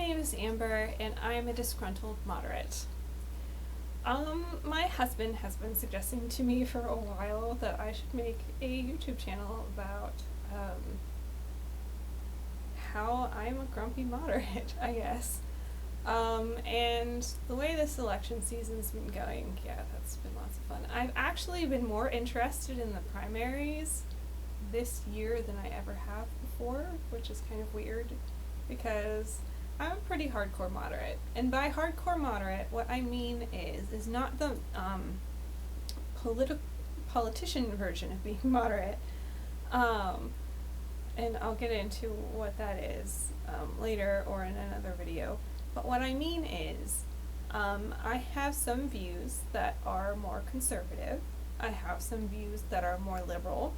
name is Amber, and I am a disgruntled moderate. My husband has been suggesting to me for a while that I should make a YouTube channel about how I'm a grumpy moderate, I guess. And the way this election season's been going, yeah, that's been lots of fun. I've actually been more interested in the primaries this year than I ever have before, which is kind of weird because I'm a pretty hardcore moderate. And by hardcore moderate, what I mean is not the politician version of being moderate. And I'll get into what that is later or in another video. But what I mean is, I have some views that are more conservative. I have some views that are more liberal.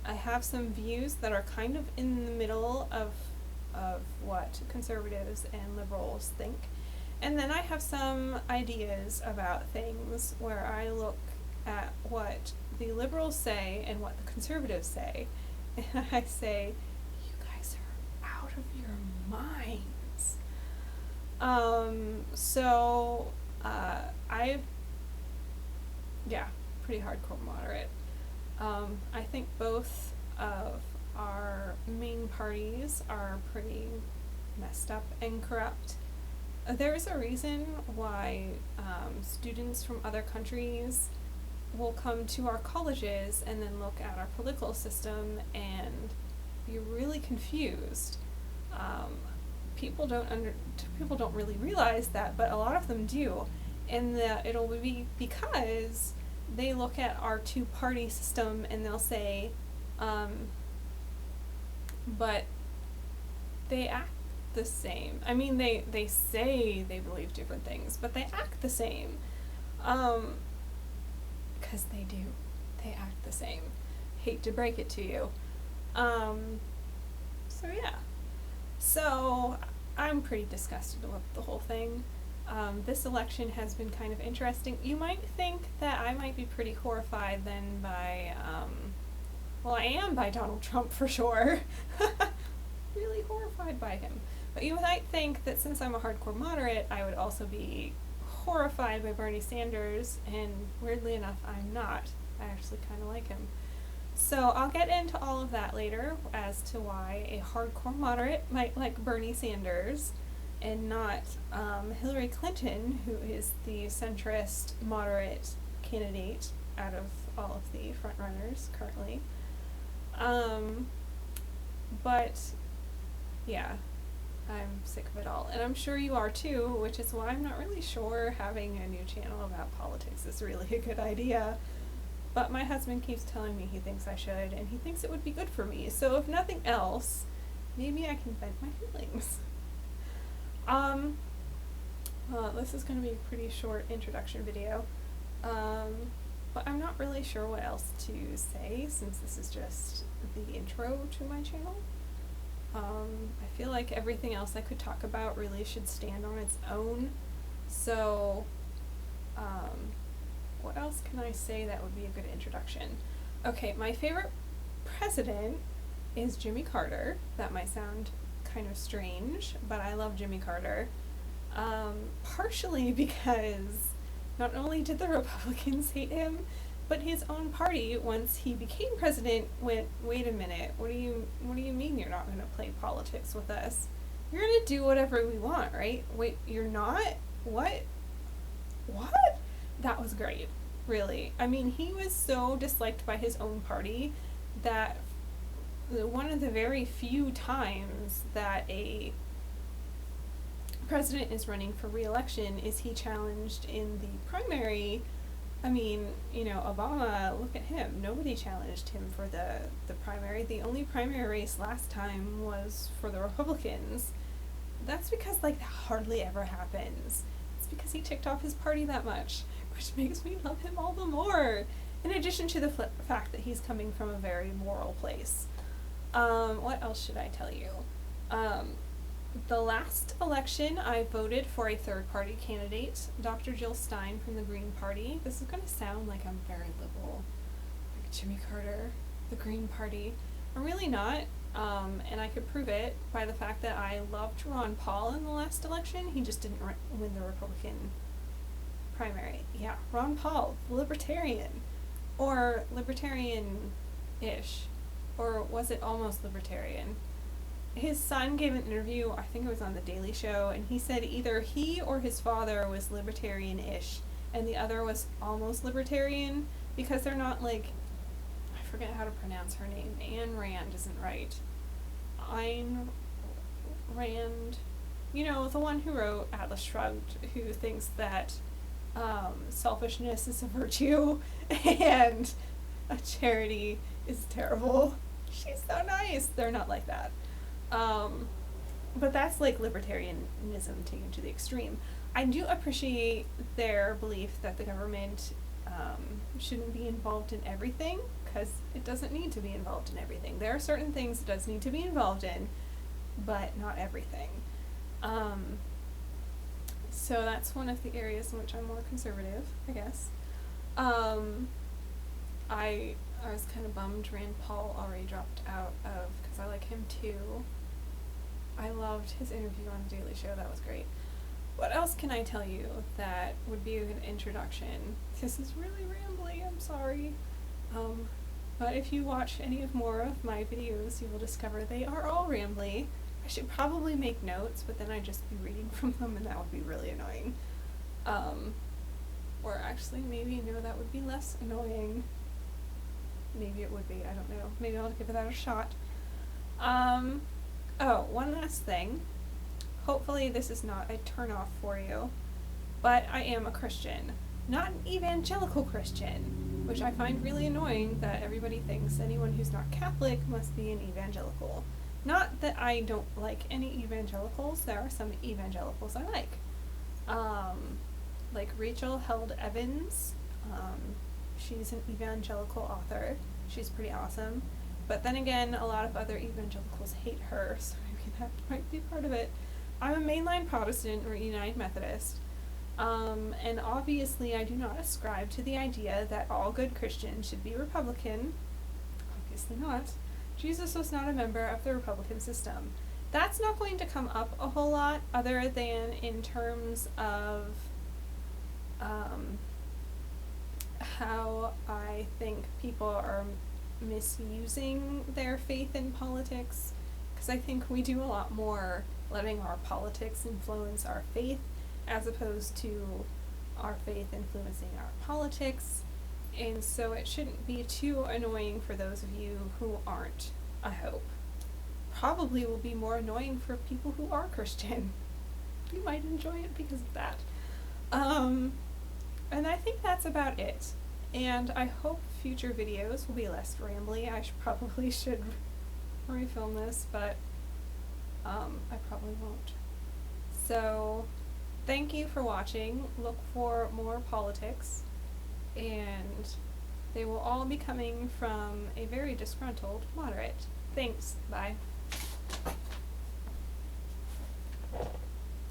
I have some views that are kind of in the middle of what conservatives and liberals think. And then I have some ideas about things where I look at what the liberals say and what the conservatives say, and I say, you guys are out of your minds. Pretty hardcore moderate. I think both of our main parties are pretty messed up and corrupt. There's a reason why students from other countries will come to our colleges and then look at our political system and be really confused. People don't really realize that, but a lot of them do, and that it'll be because they look at our two-party system and they'll say, but they act the same. I mean, they say they believe different things, but they act the same. Because they do. They act the same. Hate to break it to you. So I'm pretty disgusted with the whole thing. This election has been kind of interesting. You might think that I might be pretty horrified then by, I am by Donald Trump for sure. Really horrified by him. But you might think that since I'm a hardcore moderate, I would also be horrified by Bernie Sanders, and weirdly enough, I'm not. I actually kind of like him. So I'll get into all of that later as to why a hardcore moderate might like Bernie Sanders and not Hillary Clinton, who is the centrist moderate candidate out of all of the frontrunners currently. But yeah, I'm sick of it all, and I'm sure you are too, which is why I'm not really sure having a new channel about politics is really a good idea. But my husband keeps telling me he thinks I should, and he thinks it would be good for me, so if nothing else, maybe I can vent my feelings. This is going to be a pretty short introduction video, but I'm not really sure what else to say since this is just the intro to my channel. I feel like everything else I could talk about really should stand on its own, so what else can I say that would be a good introduction? Okay, my favorite president is Jimmy Carter. That might sound kind of strange, but I love Jimmy Carter. Partially because not only did the Republicans hate him, but his own party, once he became president, went, wait a minute, what do you mean you're not going to play politics with us? You're going to do whatever we want, right? Wait, you're not? What? That was great, really. I mean, he was so disliked by his own party that one of the very few times that a president is running for re-election is he challenged in the primary. I mean, Obama, look at him. Nobody challenged him for the primary. The only primary race last time was for the Republicans. That's because, that hardly ever happens. It's because he ticked off his party that much, which makes me love him all the more, in addition to the fact that he's coming from a very moral place. What else should I tell you? The last election, I voted for a third-party candidate, Dr. Jill Stein from the Green Party. This is going to sound like I'm very liberal, like Jimmy Carter, the Green Party. I'm really not. And I could prove it by the fact that I loved Ron Paul in the last election. He just didn't win the Republican primary. Yeah, Ron Paul, libertarian. Or libertarian-ish. Or was it almost libertarian? His son gave an interview, I think it was on The Daily Show, and he said either he or his father was libertarian-ish, and the other was almost libertarian, because they're not like, I forget how to pronounce her name. Ayn Rand isn't right. Ayn Rand, you know, the one who wrote Atlas Shrugged, who thinks that selfishness is a virtue and a charity is terrible. She's so nice. They're not like that. But that's like libertarianism taken to the extreme. I do appreciate their belief that the government shouldn't be involved in everything, because it doesn't need to be involved in everything. There are certain things it does need to be involved in, but not everything. So that's one of the areas in which I'm more conservative, I guess. I was kind of bummed Rand Paul already dropped out of, because I like him too. I loved his interview on The Daily Show, that was great. What else can I tell you that would be a good introduction? This is really rambly, I'm sorry. But if you watch any of more of my videos, you will discover they are all rambly. I should probably make notes, but then I'd just be reading from them and that would be really annoying. Or actually, maybe, no, that would be less annoying. Maybe it would be, I don't know. Maybe I'll give that a shot. Oh, one last thing. Hopefully this is not a turn-off for you, but I am a Christian. Not an evangelical Christian, which I find really annoying that everybody thinks anyone who's not Catholic must be an evangelical. Not that I don't like any evangelicals, there are some evangelicals I like Rachel Held Evans. She's an evangelical author. She's pretty awesome. But then again, a lot of other evangelicals hate her, so maybe that might be part of it. I'm a mainline Protestant or United Methodist, and obviously I do not ascribe to the idea that all good Christians should be Republican. Obviously not. Jesus was not a member of the Republican system. That's not going to come up a whole lot, other than in terms of how I think people are misusing their faith in politics, because I think we do a lot more letting our politics influence our faith as opposed to our faith influencing our politics, and so it shouldn't be too annoying for those of you who aren't, I hope. Probably will be more annoying for people who are Christian. You might enjoy it because of that. And I think that's about it. And I hope future videos will be less rambly. I probably should refilm this, but I probably won't. So, thank you for watching. Look for more politics, and they will all be coming from a very disgruntled moderate. Thanks. Bye.